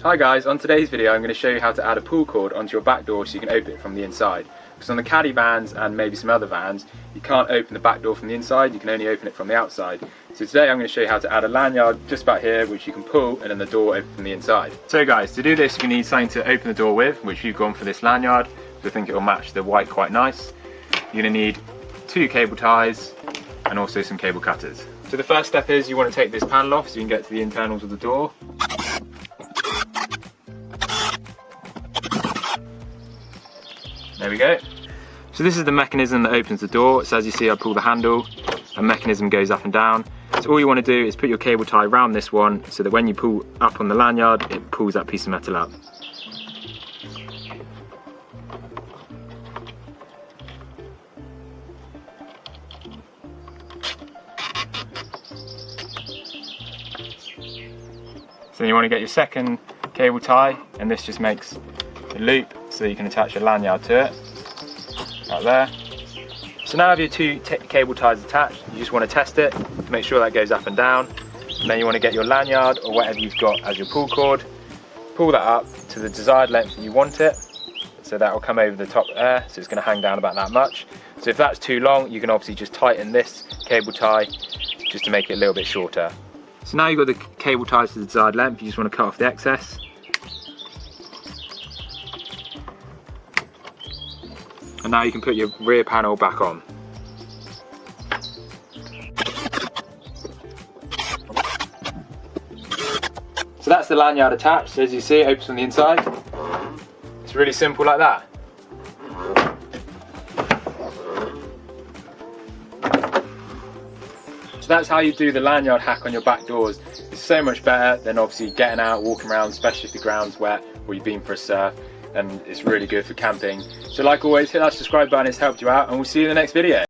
Hi guys, on today's video I'm going to show you how to add a pull cord onto your back door so you can open it from the inside. Because on the caddy vans and maybe some other vans, you can't open the back door from the inside, you can only open it from the outside. So today I'm going to show you how to add a lanyard just about here, which you can pull and then the door open from the inside. So guys, to do this you need something to open the door with, which we've gone for this lanyard, so I think it will match the white quite nice. You're going to need 2 cable ties and also some cable cutters. So the first step is you want to take this panel off so you can get to the internals of the door. There we go. So this is the mechanism that opens the door. So as you see, I pull the handle, a mechanism goes up and down. So all you want to do is put your cable tie around this one so that when you pull up on the lanyard, it pulls that piece of metal up. So you want to get your second cable tie, and this just makes a loop so you can attach a lanyard to it, right there. So now you have your 2 cable ties attached, you just want to test it, make sure that goes up and down, and then you want to get your lanyard or whatever you've got as your pull cord, pull that up to the desired length that you want it, so that will come over the top there, so it's going to hang down about that much. So if that's too long, you can obviously just tighten this cable tie just to make it a little bit shorter. So now you've got the cable ties to the desired length, you just want to cut off the excess. And now you can put your rear panel back on. So that's the lanyard attached. So as you see, it opens from the inside. It's really simple like that. So that's how you do the lanyard hack on your back doors. It's so much better than obviously getting out, walking around, especially if the ground's wet or you've been for a surf, and it's really good for camping. So like always, hit that subscribe button, it's helped you out, and we'll see you in the next video.